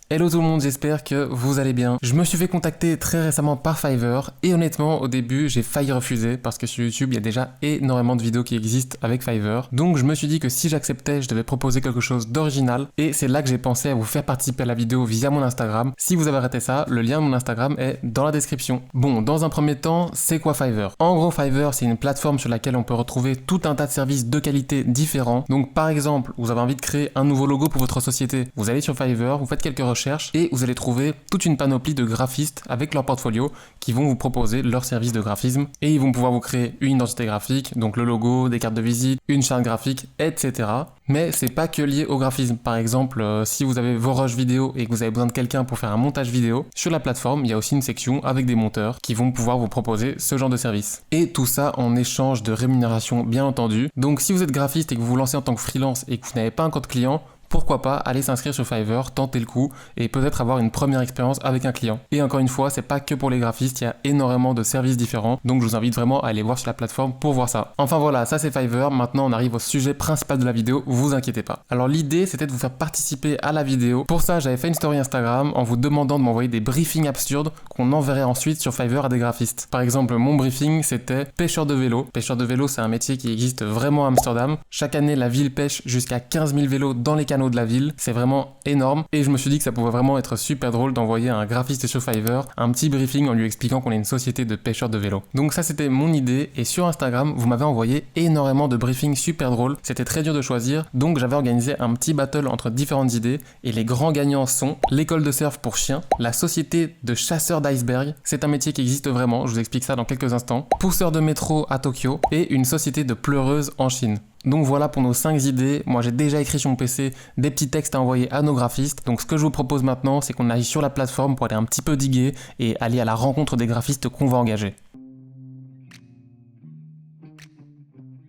Hello tout le monde, j'espère que vous allez bien. Je me suis fait contacter très récemment par Fiverr et honnêtement au début j'ai failli refuser parce que sur YouTube il y a déjà énormément de vidéos qui existent avec Fiverr. Donc je me suis dit que si j'acceptais je devais proposer quelque chose d'original et c'est là que j'ai pensé à vous faire participer à la vidéo via mon Instagram. Si vous avez raté ça, le lien de mon Instagram est dans la description. Bon, dans un premier temps, c'est quoi Fiverr? En gros Fiverr c'est une plateforme sur laquelle on peut retrouver tout un tas de services de qualité différents. Donc par exemple, vous avez envie de créer un nouveau logo pour votre société, vous allez sur Fiverr, vous faites quelques recherches et vous allez trouver toute une panoplie de graphistes avec leur portfolio qui vont vous proposer leur service de graphisme et ils vont pouvoir vous créer une identité graphique, donc le logo, des cartes de visite, une charte graphique, etc. Mais c'est pas que lié au graphisme. Par exemple, si vous avez vos rushs vidéo et que vous avez besoin de quelqu'un pour faire un montage vidéo, sur la plateforme, il y a aussi une section avec des monteurs qui vont pouvoir vous proposer ce genre de service. Et tout ça en échange de rémunération, bien entendu. Donc si vous êtes graphiste et que vous vous lancez en tant que freelance et que vous n'avez pas encore de client, pourquoi pas aller s'inscrire sur Fiverr, tenter le coup et peut-être avoir une première expérience avec un client. Et encore une fois, c'est pas que pour les graphistes, il y a énormément de services différents, donc je vous invite vraiment à aller voir sur la plateforme pour voir ça. Enfin voilà, ça c'est Fiverr, maintenant on arrive au sujet principal de la vidéo, vous inquiétez pas. Alors l'idée c'était de vous faire participer à la vidéo. Pour ça j'avais fait une story Instagram en vous demandant de m'envoyer des briefings absurdes qu'on enverrait ensuite sur Fiverr à des graphistes. Par exemple, mon briefing c'était pêcheur de vélo. Pêcheur de vélo c'est un métier qui existe vraiment à Amsterdam. Chaque année la ville pêche jusqu'à 15 000 vélos dans les canaux de la ville, c'est vraiment énorme et je me suis dit que ça pouvait vraiment être super drôle d'envoyer à un graphiste sur Fiverr un petit briefing en lui expliquant qu'on est une société de pêcheurs de vélos. Donc ça c'était mon idée et sur Instagram vous m'avez envoyé énormément de briefings super drôles, c'était très dur de choisir donc j'avais organisé un petit battle entre différentes idées et les grands gagnants sont l'école de surf pour chiens, la société de chasseurs d'iceberg, c'est un métier qui existe vraiment, je vous explique ça dans quelques instants, pousseur de métro à Tokyo et une société de pleureuses en Chine. Donc voilà pour nos 5 idées, moi j'ai déjà écrit sur mon PC des petits textes à envoyer à nos graphistes, donc ce que je vous propose maintenant c'est qu'on aille sur la plateforme pour aller un petit peu diguer et aller à la rencontre des graphistes qu'on va engager.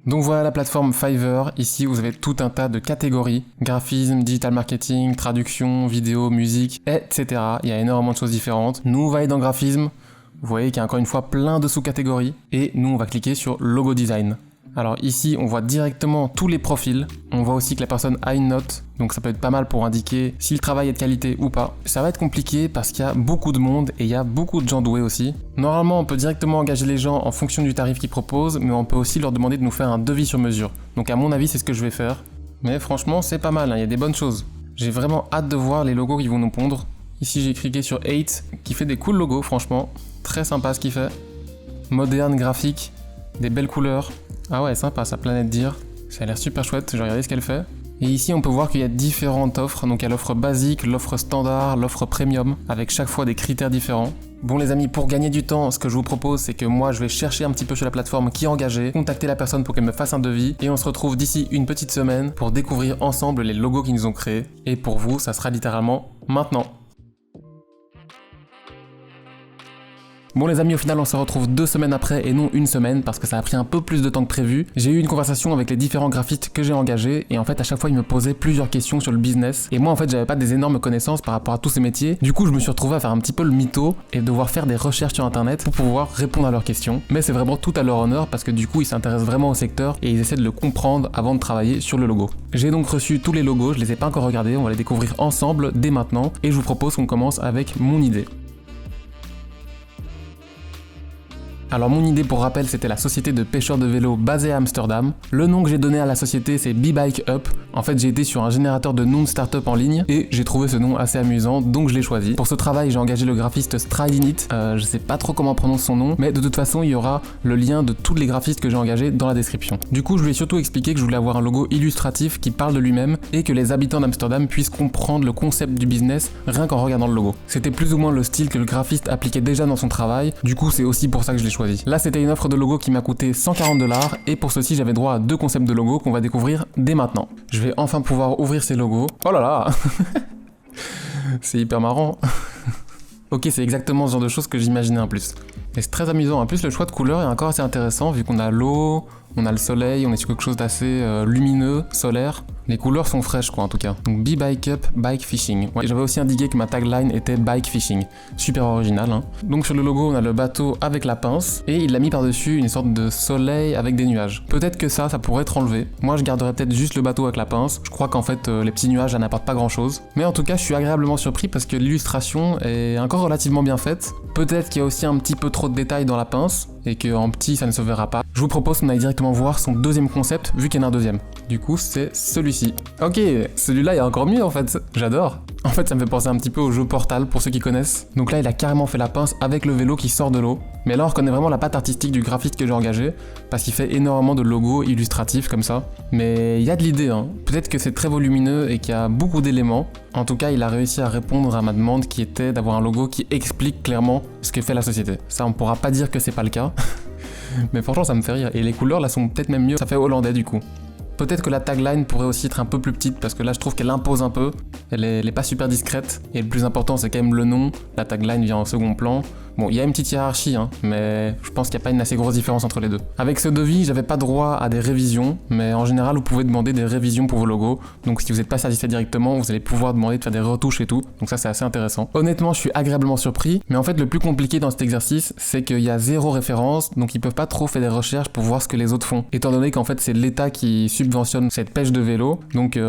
Donc voilà la plateforme Fiverr, ici vous avez tout un tas de catégories, graphisme, digital marketing, traduction, vidéo, musique, etc. Il y a énormément de choses différentes. Nous on va aller dans graphisme, vous voyez qu'il y a encore une fois plein de sous-catégories, et nous on va cliquer sur logo design. Alors ici, on voit directement tous les profils. On voit aussi que la personne a une note, donc ça peut être pas mal pour indiquer si le travail est de qualité ou pas. Ça va être compliqué parce qu'il y a beaucoup de monde et il y a beaucoup de gens doués aussi. Normalement, on peut directement engager les gens en fonction du tarif qu'ils proposent, mais on peut aussi leur demander de nous faire un devis sur mesure. Donc à mon avis, c'est ce que je vais faire. Mais franchement, c'est pas mal, hein, il y a des bonnes choses. J'ai vraiment hâte de voir les logos qu'ils vont nous pondre. Ici, j'ai cliqué sur 8, qui fait des cool logos, franchement. Très sympa ce qu'il fait. Moderne, graphique, des belles couleurs. Ah ouais, sympa sa planète dire. Ça a l'air super chouette, je vais regarder ce qu'elle fait. Et ici, on peut voir qu'il y a différentes offres. Donc il y a l'offre basique, l'offre standard, l'offre premium, avec chaque fois des critères différents. Bon les amis, pour gagner du temps, ce que je vous propose, c'est que moi, je vais chercher un petit peu sur la plateforme qui est engagée, contacter la personne pour qu'elle me fasse un devis, et on se retrouve d'ici une petite semaine pour découvrir ensemble les logos qu'ils nous ont créés. Et pour vous, ça sera littéralement maintenant. Bon les amis, au final on se retrouve 2 semaines après et non une semaine parce que ça a pris un peu plus de temps que prévu. J'ai eu une conversation avec les différents graphistes que j'ai engagés et en fait à chaque fois ils me posaient plusieurs questions sur le business et moi en fait j'avais pas des énormes connaissances par rapport à tous ces métiers. Du coup je me suis retrouvé à faire un petit peu le mytho et devoir faire des recherches sur internet pour pouvoir répondre à leurs questions. Mais c'est vraiment tout à leur honneur parce que du coup ils s'intéressent vraiment au secteur et ils essaient de le comprendre avant de travailler sur le logo. J'ai donc reçu tous les logos, je les ai pas encore regardés, on va les découvrir ensemble dès maintenant et je vous propose qu'on commence avec mon idée. Alors mon idée pour rappel c'était la société de pêcheurs de vélos basée à Amsterdam. Le nom que j'ai donné à la société c'est B-Bike Up. En fait j'ai été sur un générateur de noms de start-up en ligne et j'ai trouvé ce nom assez amusant donc je l'ai choisi. Pour ce travail j'ai engagé le graphiste Stridinit, je sais pas trop comment on prononce son nom mais de toute façon il y aura le lien de tous les graphistes que j'ai engagés dans la description. Du coup je lui ai surtout expliqué que je voulais avoir un logo illustratif qui parle de lui-même et que les habitants d'Amsterdam puissent comprendre le concept du business rien qu'en regardant le logo. C'était plus ou moins le style que le graphiste appliquait déjà dans son travail, du coup c'est aussi pour ça que je l'ai choisi. Là c'était une offre de logo qui m'a coûté 140 $ et pour ceci j'avais droit à 2 concepts de logos qu'on va découvrir dès maintenant. Je vais enfin pouvoir ouvrir ces logos. Oh là là. C'est hyper marrant. Ok, c'est exactement ce genre de choses que j'imaginais en plus. Et c'est très amusant, en plus le choix de couleurs est encore assez intéressant vu qu'on a l'eau, on a le soleil, on est sur quelque chose d'assez lumineux, solaire. Les couleurs sont fraîches quoi en tout cas. Donc Be Bike Up, Bike Fishing. Ouais, j'avais aussi indiqué que ma tagline était Bike Fishing. Super original hein. Donc sur le logo on a le bateau avec la pince et il l'a mis par-dessus une sorte de soleil avec des nuages. Peut-être que ça pourrait être enlevé. Moi je garderais peut-être juste le bateau avec la pince. Je crois qu'en fait les petits nuages ça n'apporte pas grand-chose. Mais en tout cas je suis agréablement surpris parce que l'illustration est encore relativement bien faite. Peut-être qu'il y a aussi un petit peu trop de détails dans la pince et qu'en petit ça ne se verra pas. Je vous propose qu'on aille directement voir son deuxième concept vu qu'il y en a un deuxième. Du coup c'est celui-ci. Ok, celui-là est encore mieux en fait, j'adore. En fait ça me fait penser un petit peu au jeu Portal pour ceux qui connaissent. Donc là il a carrément fait la pince avec le vélo qui sort de l'eau. Mais là on reconnaît vraiment la patte artistique du graphiste que j'ai engagé parce qu'il fait énormément de logos illustratifs comme ça. Mais il y a de l'idée hein. Peut-être que c'est très volumineux et qu'il y a beaucoup d'éléments. En tout cas il a réussi à répondre à ma demande qui était d'avoir un logo qui explique clairement ce que fait la société. Ça on pourra pas dire que c'est pas le cas. Mais franchement ça me fait rire. Et les couleurs là sont peut-être même mieux. Ça fait hollandais du coup. Peut-être que la tagline pourrait aussi être un peu plus petite parce que là je trouve qu'elle impose un peu, elle est pas super discrète et le plus important c'est quand même le nom, la tagline vient en second plan. Bon, il y a une petite hiérarchie, hein, mais je pense qu'il n'y a pas une assez grosse différence entre les deux. Avec ce devis, j'avais pas droit à des révisions, mais en général, vous pouvez demander des révisions pour vos logos. Donc si vous n'êtes pas satisfait directement, vous allez pouvoir demander de faire des retouches et tout. Donc ça, c'est assez intéressant. Honnêtement, je suis agréablement surpris, mais en fait, le plus compliqué dans cet exercice, c'est qu'il y a zéro référence, donc ils peuvent pas trop faire des recherches pour voir ce que les autres font. Étant donné qu'en fait, c'est l'État qui subventionne cette pêche de vélo, donc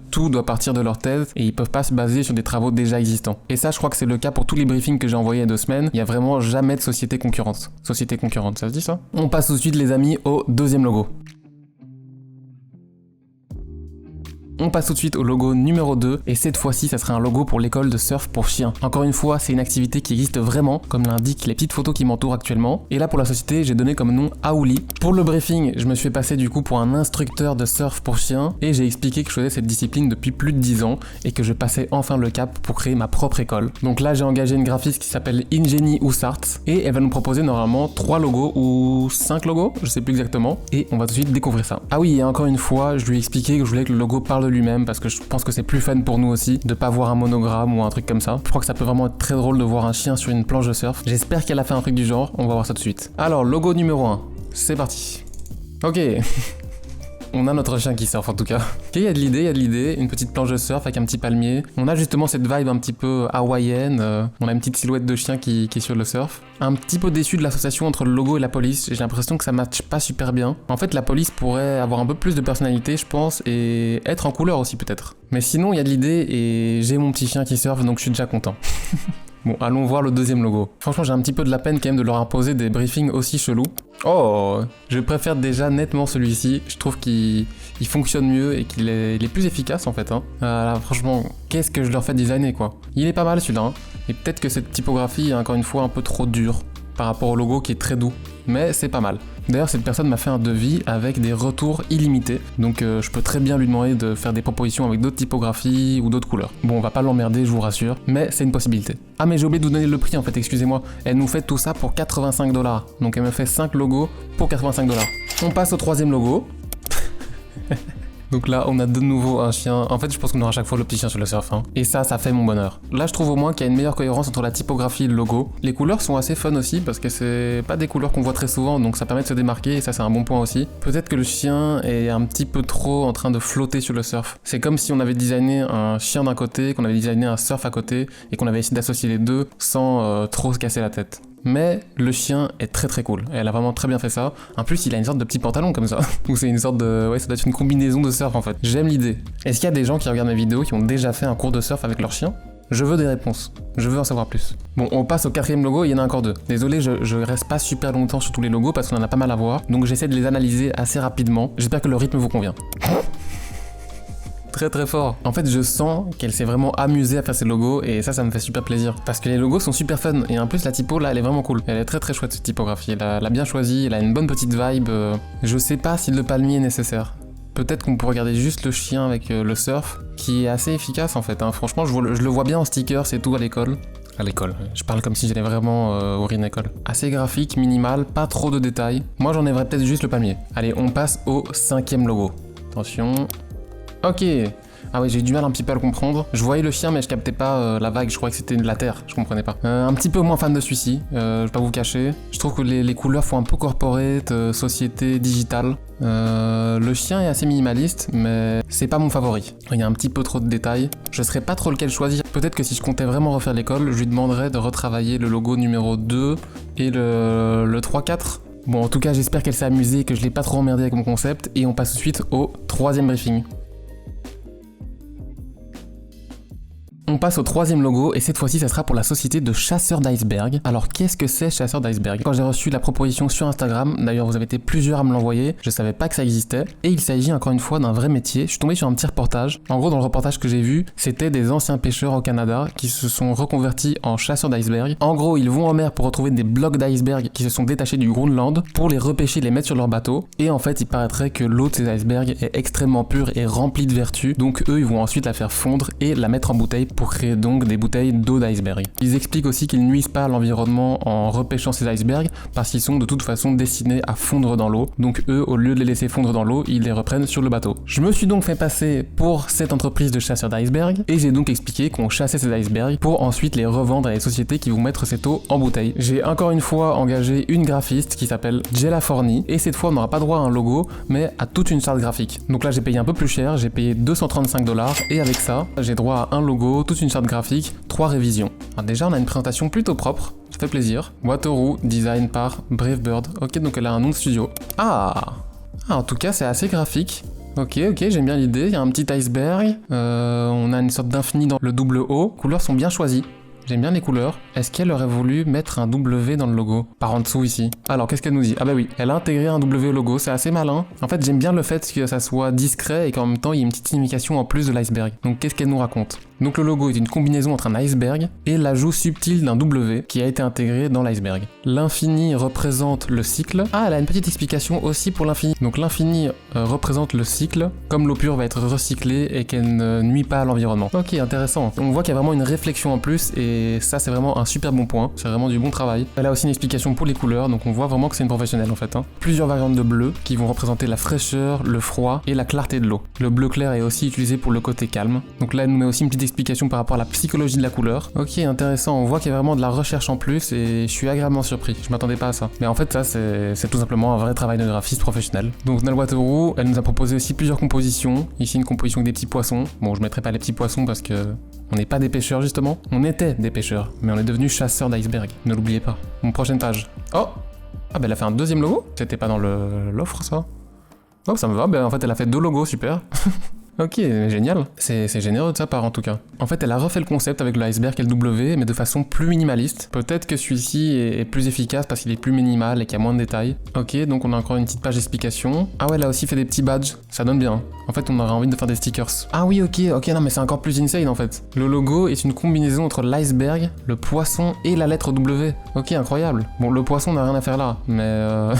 tout doit partir de leur thèse et ils peuvent pas se baser sur des travaux déjà existants. Et ça, je crois que c'est le cas pour tous les briefings que j'ai envoyés il y a 2 semaines. Il y a vraiment jamais de société concurrente. Société concurrente, ça se dit ça? On passe tout de suite les amis au deuxième logo. On passe tout de suite au logo numéro 2 et cette fois-ci ça sera un logo pour l'école de surf pour chiens. Encore une fois c'est une activité qui existe vraiment comme l'indiquent les petites photos qui m'entourent actuellement et là pour la société j'ai donné comme nom Aouli. Pour le briefing je me suis fait passer du coup pour un instructeur de surf pour chiens et j'ai expliqué que je faisais cette discipline depuis plus de 10 ans et que je passais enfin le cap pour créer ma propre école. Donc là j'ai engagé une graphiste qui s'appelle Ingenie Oussart et elle va nous proposer normalement 3 logos ou 5 logos, je sais plus exactement et on va tout de suite découvrir ça. Ah oui et encore une fois je lui ai expliqué que je voulais que le logo parle de lui-même parce que je pense que c'est plus fun pour nous aussi de pas voir un monogramme ou un truc comme ça. Je crois que ça peut vraiment être très drôle de voir un chien sur une planche de surf. J'espère qu'elle a fait un truc du genre, on va voir ça tout de suite. Alors logo numéro 1, c'est parti. Ok. On a notre chien qui surfe en tout cas. Ok, il y a de l'idée, une petite planche de surf avec un petit palmier. On a justement cette vibe un petit peu hawaïenne, on a une petite silhouette de chien qui est sur le surf. Un petit peu déçu de l'association entre le logo et la police, j'ai l'impression que ça matche pas super bien. En fait la police pourrait avoir un peu plus de personnalité je pense et être en couleur aussi peut-être. Mais sinon il y a de l'idée et j'ai mon petit chien qui surfe donc je suis déjà content. Bon, allons voir le deuxième logo. Franchement, j'ai un petit peu de la peine quand même de leur imposer des briefings aussi chelous. Oh, je préfère déjà nettement celui-ci. Je trouve qu'il fonctionne mieux et qu'il est plus efficace en fait. Hein. Là, franchement, qu'est-ce que je leur fais designer quoi. Il est pas mal celui-là. Hein. Et peut-être que cette typographie est encore une fois un peu trop dure par rapport au logo qui est très doux. Mais c'est pas mal. D'ailleurs, cette personne m'a fait un devis avec des retours illimités, donc je peux très bien lui demander de faire des propositions avec d'autres typographies ou d'autres couleurs. Bon, on va pas l'emmerder, je vous rassure, mais c'est une possibilité. Ah, mais j'ai oublié de vous donner le prix en fait, excusez-moi. Elle nous fait tout ça pour 85 $. Donc elle me fait 5 logos pour 85 $. On passe au troisième logo. Donc là, on a de nouveau un chien. En fait, je pense qu'on aura à chaque fois le petit chien sur le surf. Hein. Et ça fait mon bonheur. Là, je trouve au moins qu'il y a une meilleure cohérence entre la typographie et le logo. Les couleurs sont assez fun aussi parce que c'est pas des couleurs qu'on voit très souvent, donc ça permet de se démarquer et ça, c'est un bon point aussi. Peut-être que le chien est un petit peu trop en train de flotter sur le surf. C'est comme si on avait designé un chien d'un côté, qu'on avait designé un surf à côté et qu'on avait essayé d'associer les deux sans trop se casser la tête. Mais le chien est très très cool, elle a vraiment très bien fait ça. En plus il a une sorte de petit pantalon comme ça, ou c'est une sorte de... ouais ça doit être une combinaison de surf en fait. J'aime l'idée. Est-ce qu'il y a des gens qui regardent mes vidéos qui ont déjà fait un cours de surf avec leur chien? Je veux des réponses, je veux en savoir plus. Bon, on passe au quatrième logo, il y en a encore 2. Désolé, je reste pas super longtemps sur tous les logos parce qu'on en a pas mal à voir, donc j'essaie de les analyser assez rapidement. J'espère que le rythme vous convient. Très très fort. En fait, je sens qu'elle s'est vraiment amusée à faire ses logos et ça me fait super plaisir. Parce que les logos sont super fun et en plus la typo là, elle est vraiment cool. Elle est très très chouette cette typographie, elle a bien choisi, elle a une bonne petite vibe. Je sais pas si le palmier est nécessaire. Peut-être qu'on pourrait garder juste le chien avec le surf, qui est assez efficace en fait. Hein. Franchement, je le vois bien en sticker, c'est tout à l'école. À l'école, je parle comme si j'allais vraiment au Rinecole. Assez graphique, minimal, pas trop de détails. Moi j'en aimerais peut-être juste le palmier. Allez, on passe au 5e logo. Attention... Ok, Ah ouais, j'ai eu du mal un petit peu à le comprendre. Je voyais le chien, mais je captais pas la vague, je croyais que c'était de la terre, je comprenais pas. Un petit peu moins fan de celui-ci, je vais pas vous cacher. Je trouve que les couleurs font un peu corporate, société, digitale. Le chien est assez minimaliste, mais c'est pas mon favori. Il y a un petit peu trop de détails. Je saurais pas trop lequel choisir. Peut-être que si je comptais vraiment refaire l'école, je lui demanderais de retravailler le logo numéro 2 et le 3-4. Bon, en tout cas, j'espère qu'elle s'est amusée et que je l'ai pas trop emmerdé avec mon concept. Et on passe tout de suite au 3e briefing. On passe au 3e logo et cette fois-ci ça sera pour la société de chasseurs d'iceberg. Alors qu'est-ce que c'est chasseurs d'iceberg? Quand j'ai reçu la proposition sur Instagram, d'ailleurs vous avez été plusieurs à me l'envoyer, je savais pas que ça existait, et il s'agit encore une fois d'un vrai métier. Je suis tombé sur un petit reportage. En gros dans le reportage que j'ai vu, c'était des anciens pêcheurs au Canada qui se sont reconvertis en chasseurs d'iceberg. En gros ils vont en mer pour retrouver des blocs d'iceberg qui se sont détachés du Groenland, pour les repêcher, les mettre sur leur bateau, et en fait il paraîtrait que l'eau de ces icebergs est extrêmement pure et remplie de vertus, donc eux ils vont ensuite la faire fondre et la mettre en bouteille pour créer donc des bouteilles d'eau d'iceberg. Ils expliquent aussi qu'ils nuisent pas à l'environnement en repêchant ces icebergs parce qu'ils sont de toute façon destinés à fondre dans l'eau. Donc eux, au lieu de les laisser fondre dans l'eau, ils les reprennent sur le bateau. Je me suis donc fait passer pour cette entreprise de chasseurs d'iceberg et j'ai donc expliqué qu'on chassait ces icebergs pour ensuite les revendre à les sociétés qui vont mettre cette eau en bouteille. J'ai encore une fois engagé une graphiste qui s'appelle Jella Forni et cette fois on n'aura pas droit à un logo mais à toute une charte graphique. Donc là j'ai payé un peu plus cher, j'ai payé 235$ et avec ça j'ai droit à un logo, toute une charte graphique, 3 révisions. Alors déjà on a une présentation plutôt propre, ça fait plaisir. Wataru, design par Brave Bird. Ok, donc elle a un nom de studio. En tout cas c'est assez graphique. Ok, j'aime bien l'idée, il y a un petit iceberg, on a une sorte d'infini dans le double O, les couleurs sont bien choisies. J'aime bien les couleurs. Est-ce qu'elle aurait voulu mettre un W dans le logo? Par en dessous ici. Alors qu'est-ce qu'elle nous dit? Ah bah oui, elle a intégré un W au logo, c'est assez malin. En fait j'aime bien le fait que ça soit discret et qu'en même temps il y ait une petite signification en plus de l'iceberg. Donc qu'est-ce qu'elle nous raconte? Donc le logo est une combinaison entre un iceberg et l'ajout subtil d'un W qui a été intégré dans l'iceberg. L'infini représente le cycle. Ah, elle a une petite explication aussi pour l'infini. Donc l'infini représente le cycle, comme l'eau pure va être recyclée et qu'elle ne nuit pas à l'environnement. Ok, intéressant. On voit qu'il y a vraiment une réflexion en plus et ça c'est vraiment un super bon point. C'est vraiment du bon travail. Elle a aussi une explication pour les couleurs, donc on voit vraiment que c'est une professionnelle en fait. Plusieurs variantes de bleu qui vont représenter la fraîcheur, le froid et la clarté de l'eau. Le bleu clair est aussi utilisé pour le côté calme. Donc là elle nous met aussi une petite explication par rapport à la psychologie de la couleur. Ok, intéressant, on voit qu'il y a vraiment de la recherche en plus et je suis agréablement surpris, je m'attendais pas à ça. Mais en fait ça c'est tout simplement un vrai travail de graphiste professionnel. Donc Nal Wataru, elle nous a proposé aussi plusieurs compositions. Ici une composition avec des petits poissons. Bon, je mettrai pas les petits poissons parce que on n'est pas des pêcheurs justement. On était des pêcheurs, mais on est devenus chasseurs d'iceberg, ne l'oubliez pas. Mon prochaine page. Oh, ah bah elle a fait un deuxième logo. C'était pas dans l'offre ça. Oh, ça me va, ben en fait elle a fait 2 logos, super. Ok, génial. C'est généreux de sa part en tout cas. En fait, elle a refait le concept avec le iceberg et le W, mais de façon plus minimaliste. Peut-être que celui-ci est plus efficace parce qu'il est plus minimal et qu'il y a moins de détails. Ok, donc on a encore une petite page d'explication. Ah ouais, elle a aussi fait des petits badges. Ça donne bien. En fait, on aurait envie de faire des stickers. Ah oui, ok, non mais c'est encore plus insane en fait. Le logo est une combinaison entre l'iceberg, le poisson et la lettre W. Ok, incroyable. Bon, le poisson n'a rien à faire là, mais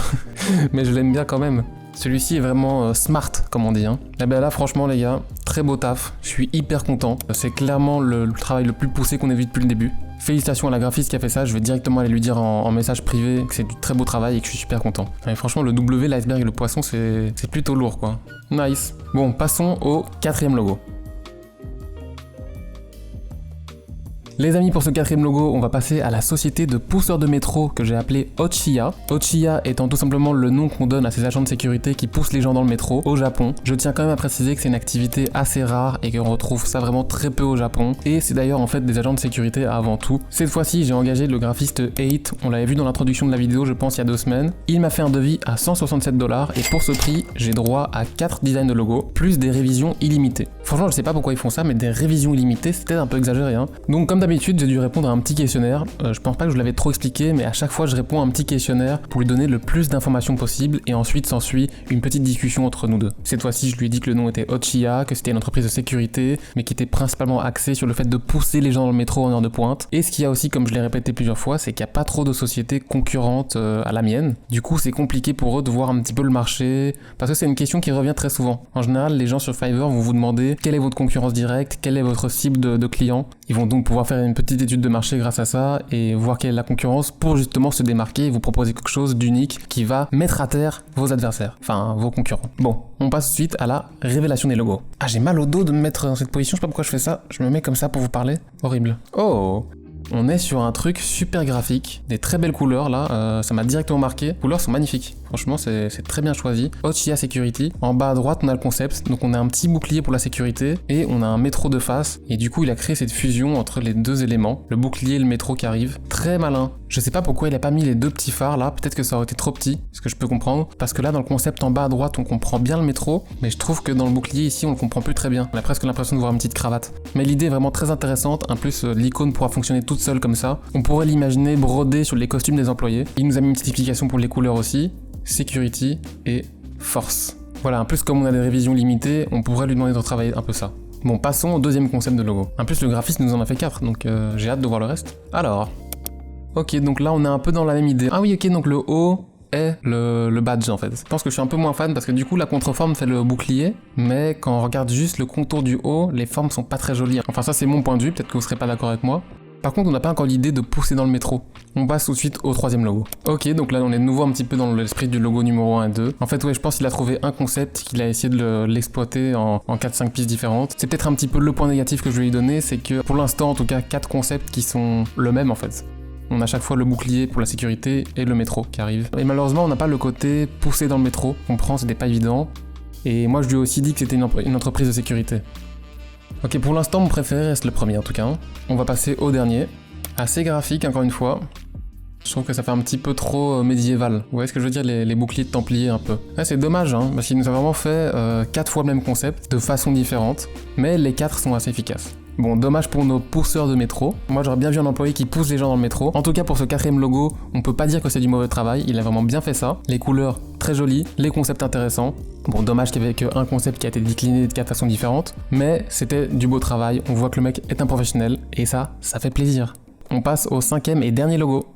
mais je l'aime bien quand même. Celui-ci est vraiment smart, comme on dit. Et ben là, franchement, les gars, très beau taf. Je suis hyper content. C'est clairement le travail le plus poussé qu'on ait vu depuis le début. Félicitations à la graphiste qui a fait ça. Je vais directement aller lui dire en message privé que c'est du très beau travail et que je suis super content. Et franchement, le W, l'iceberg et le poisson, c'est plutôt lourd, quoi. Nice. Bon, passons au 4e logo. Les amis, pour ce 4e logo, on va passer à la société de pousseurs de métro que j'ai appelée Ochiya. Ochiya étant tout simplement le nom qu'on donne à ces agents de sécurité qui poussent les gens dans le métro au Japon. Je tiens quand même à préciser que c'est une activité assez rare et qu'on retrouve ça vraiment très peu au Japon. Et c'est d'ailleurs en fait des agents de sécurité avant tout. Cette fois-ci, j'ai engagé le graphiste 8, on l'avait vu dans l'introduction de la vidéo je pense il y a 2 semaines. Il m'a fait un devis à 167$ et pour ce prix, j'ai droit à 4 designs de logos, plus des révisions illimitées. Franchement, je sais pas pourquoi ils font ça, mais des révisions illimitées, c'était un peu exagéré. Donc comme d'habitude, j'ai dû répondre à un petit questionnaire. Je pense pas que je l'avais trop expliqué, mais à chaque fois, je réponds à un petit questionnaire pour lui donner le plus d'informations possible et ensuite s'ensuit une petite discussion entre nous deux. Cette fois-ci, je lui ai dit que le nom était Ochiya, que c'était une entreprise de sécurité, mais qui était principalement axée sur le fait de pousser les gens dans le métro en heure de pointe. Et ce qu'il y a aussi, comme je l'ai répété plusieurs fois, c'est qu'il n'y a pas trop de sociétés concurrentes à la mienne. Du coup, c'est compliqué pour eux de voir un petit peu le marché, parce que c'est une question qui revient très souvent. En général, les gens sur Fiverr vont vous demander quelle est votre concurrence directe, quelle est votre cible de clients. Ils vont donc pouvoir faire faire une petite étude de marché grâce à ça et voir quelle est la concurrence pour justement se démarquer et vous proposer quelque chose d'unique qui va mettre à terre vos adversaires, enfin vos concurrents. Bon, on passe tout de suite à la révélation des logos. Ah, j'ai mal au dos de me mettre dans cette position, je sais pas pourquoi je fais ça, je me mets comme ça pour vous parler. Horrible. Oh! On est sur un truc super graphique, des très belles couleurs là, ça m'a directement marqué. Les couleurs sont magnifiques, franchement c'est très bien choisi. Ochia Security, en bas à droite on a le concept, donc on a un petit bouclier pour la sécurité et on a un métro de face. Et du coup il a créé cette fusion entre les deux éléments, le bouclier et le métro qui arrive. Très malin. Je sais pas pourquoi il a pas mis les deux petits phares là, peut-être que ça aurait été trop petit, ce que je peux comprendre. Parce que là dans le concept en bas à droite on comprend bien le métro, mais je trouve que dans le bouclier ici on le comprend plus très bien. On a presque l'impression de voir une petite cravate. Mais l'idée est vraiment très intéressante, en plus l'icône pourra fonctionner toute seule comme ça. On pourrait l'imaginer brodé sur les costumes des employés. Il nous a mis une petite explication pour les couleurs aussi, Security et Force. Voilà, en plus comme on a des révisions limitées, on pourrait lui demander de retravailler un peu ça. Bon, passons au deuxième concept de logo. En plus le graphiste nous en a fait 4, donc j'ai hâte de voir le reste. Alors, ok, donc là on est un peu dans la même idée. Ah oui, ok, donc le haut est le badge en fait. Je pense que je suis un peu moins fan parce que du coup la contreforme fait le bouclier, mais quand on regarde juste le contour du haut, les formes sont pas très jolies. Enfin ça c'est mon point de vue, peut-être que vous serez pas d'accord avec moi. Par contre, on n'a pas encore l'idée de pousser dans le métro. On passe tout de suite au troisième logo. Ok, donc là on est de nouveau un petit peu dans l'esprit du logo numéro 1 et 2. En fait, ouais, je pense qu'il a trouvé un concept, qu'il a essayé de l'exploiter en 4-5 pistes différentes. C'est peut-être un petit peu le point négatif que je vais lui donner, c'est que pour l'instant, en tout cas, 4 concepts qui sont le même en fait. On a à chaque fois le bouclier pour la sécurité et le métro qui arrive. Et malheureusement, on n'a pas le côté pousser dans le métro. On comprend, c'était pas évident. Et moi, je lui ai aussi dit que c'était une entreprise de sécurité. Ok, pour l'instant, mon préféré reste le premier en tout cas. On va passer au dernier. Assez graphique, encore une fois. Je trouve que ça fait un petit peu trop médiéval. Vous voyez ce que je veux dire, les boucliers de Templiers un peu. Ouais, c'est dommage, hein, parce qu'il nous a vraiment fait 4 fois le même concept, de façon différente, mais les 4 sont assez efficaces. Bon, dommage pour nos pousseurs de métro. Moi, j'aurais bien vu un employé qui pousse les gens dans le métro. En tout cas, pour ce 4ème logo, on peut pas dire que c'est du mauvais travail. Il a vraiment bien fait ça. Les couleurs, très jolies. Les concepts intéressants. Bon, dommage qu'il y avait qu'un concept qui a été décliné de 4 façons différentes. Mais c'était du beau travail. On voit que le mec est un professionnel. Et ça fait plaisir. On passe au 5ème et dernier logo.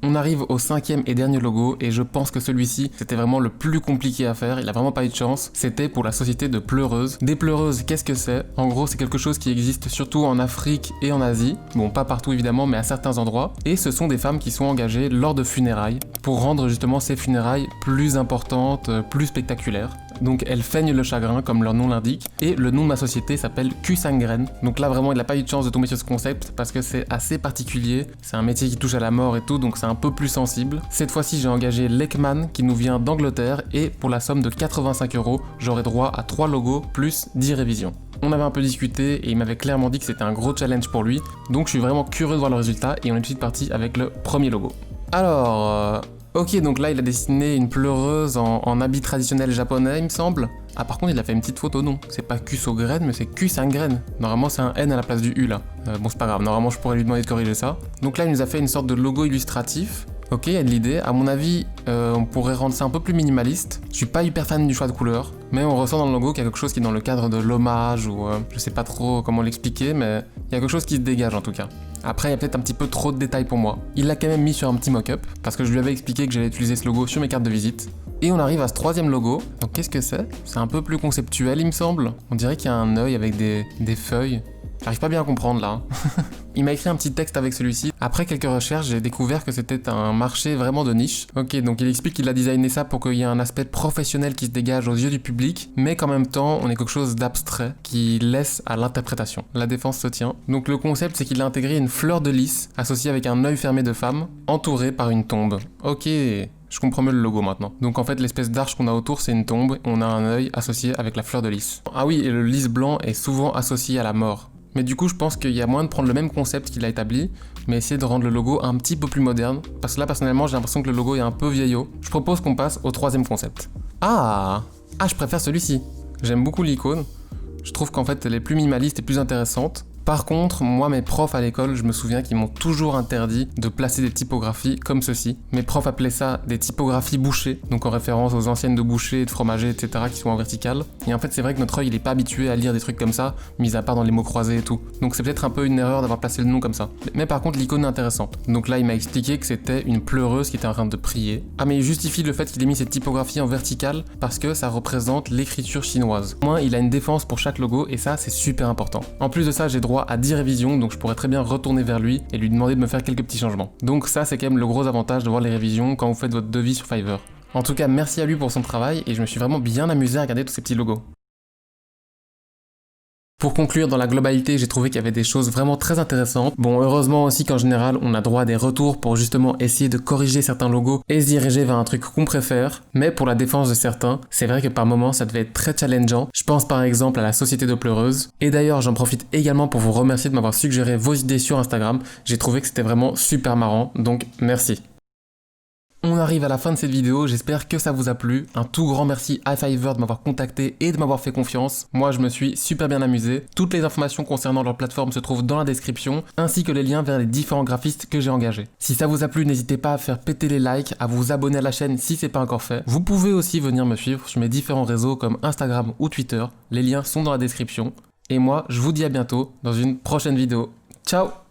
On arrive au 5ème et dernier logo et je pense que celui-ci c'était vraiment le plus compliqué à faire, il a vraiment pas eu de chance. C'était pour la société de pleureuses. Des pleureuses, qu'est-ce que c'est? En gros c'est quelque chose qui existe surtout en Afrique et en Asie, bon pas partout évidemment mais à certains endroits, et ce sont des femmes qui sont engagées lors de funérailles pour rendre justement ces funérailles plus importantes, plus spectaculaires. Donc elles feignent le chagrin comme leur nom l'indique, et le nom de ma société s'appelle Q-Sangren. Donc là vraiment il n'a pas eu de chance de tomber sur ce concept parce que c'est assez particulier, c'est un métier qui touche à la mort et tout, donc c'est un peu plus sensible. Cette fois-ci j'ai engagé Lekman qui nous vient d'Angleterre et pour la somme de 85 €, j'aurai droit à 3 logos plus 10 révisions. On avait un peu discuté et il m'avait clairement dit que c'était un gros challenge pour lui, donc je suis vraiment curieux de voir le résultat et on est tout de suite parti avec le premier logo. Alors, ok, donc là il a dessiné une pleureuse en habit traditionnel japonais il me semble. Ah par contre il a fait une petite faute au nom, c'est pas Q-Sangren mais c'est Q-Sangren. Normalement c'est un N à la place du U là. Bon c'est pas grave, normalement je pourrais lui demander de corriger ça. Donc là il nous a fait une sorte de logo illustratif. Ok, il y a de l'idée. À mon avis, on pourrait rendre ça un peu plus minimaliste. Je suis pas hyper fan du choix de couleurs, mais on ressent dans le logo qu'il y a quelque chose qui est dans le cadre de l'hommage ou je sais pas trop comment l'expliquer, mais il y a quelque chose qui se dégage en tout cas. Après, il y a peut-être un petit peu trop de détails pour moi. Il l'a quand même mis sur un petit mock-up, parce que je lui avais expliqué que j'allais utiliser ce logo sur mes cartes de visite. Et on arrive à ce 3ème logo. Donc qu'est-ce que c'est? C'est un peu plus conceptuel il me semble. On dirait qu'il y a un œil avec des feuilles. J'arrive pas bien à comprendre là. Il m'a écrit un petit texte avec celui-ci. Après quelques recherches, j'ai découvert que c'était un marché vraiment de niche. Ok, donc il explique qu'il a designé ça pour qu'il y ait un aspect professionnel qui se dégage aux yeux du public, mais qu'en même temps, on ait quelque chose d'abstrait qui laisse à l'interprétation. La défense se tient. Donc le concept, c'est qu'il a intégré une fleur de lys associée avec un œil fermé de femme, entourée par une tombe. Ok. Je comprends mieux le logo maintenant. Donc en fait l'espèce d'arche qu'on a autour c'est une tombe et on a un œil associé avec la fleur de lys. Ah oui, et le lys blanc est souvent associé à la mort. Mais du coup je pense qu'il y a moyen de prendre le même concept qu'il a établi, mais essayer de rendre le logo un petit peu plus moderne, parce que là personnellement j'ai l'impression que le logo est un peu vieillot. Je propose qu'on passe au 3ème concept. Ah, je préfère celui-ci. J'aime beaucoup l'icône. Je trouve qu'en fait elle est plus minimaliste et plus intéressante. Par contre, moi, mes profs à l'école, je me souviens qu'ils m'ont toujours interdit de placer des typographies comme ceci. Mes profs appelaient ça des typographies bouchées, donc en référence aux anciennes de boucher, de fromager, etc. qui sont en verticale. Et en fait, c'est vrai que notre œil, il est pas habitué à lire des trucs comme ça, mis à part dans les mots croisés et tout. Donc c'est peut-être un peu une erreur d'avoir placé le nom comme ça. Mais par contre, l'icône est intéressante. Donc là, il m'a expliqué que c'était une pleureuse qui était en train de prier. Ah, mais il justifie le fait qu'il ait mis cette typographie en verticale parce que ça représente l'écriture chinoise. Au moins, il a une défense pour chaque logo et ça, c'est super important. En plus de ça, j'ai droit à 10 révisions, donc je pourrais très bien retourner vers lui et lui demander de me faire quelques petits changements. Donc ça, c'est quand même le gros avantage de voir les révisions quand vous faites votre devis sur Fiverr. En tout cas, merci à lui pour son travail et je me suis vraiment bien amusé à regarder tous ces petits logos. Pour conclure, dans la globalité, j'ai trouvé qu'il y avait des choses vraiment très intéressantes. Bon, heureusement aussi qu'en général, on a droit à des retours pour justement essayer de corriger certains logos et se diriger vers un truc qu'on préfère. Mais pour la défense de certains, c'est vrai que par moments, ça devait être très challengeant. Je pense par exemple à la Société de Pleureuses. Et d'ailleurs, j'en profite également pour vous remercier de m'avoir suggéré vos idées sur Instagram. J'ai trouvé que c'était vraiment super marrant, donc merci. On arrive à la fin de cette vidéo, j'espère que ça vous a plu. Un tout grand merci à Fiverr de m'avoir contacté et de m'avoir fait confiance. Moi, je me suis super bien amusé. Toutes les informations concernant leur plateforme se trouvent dans la description, ainsi que les liens vers les différents graphistes que j'ai engagés. Si ça vous a plu, n'hésitez pas à faire péter les likes, à vous abonner à la chaîne si c'est pas encore fait. Vous pouvez aussi venir me suivre sur mes différents réseaux comme Instagram ou Twitter. Les liens sont dans la description. Et moi, je vous dis à bientôt dans une prochaine vidéo. Ciao!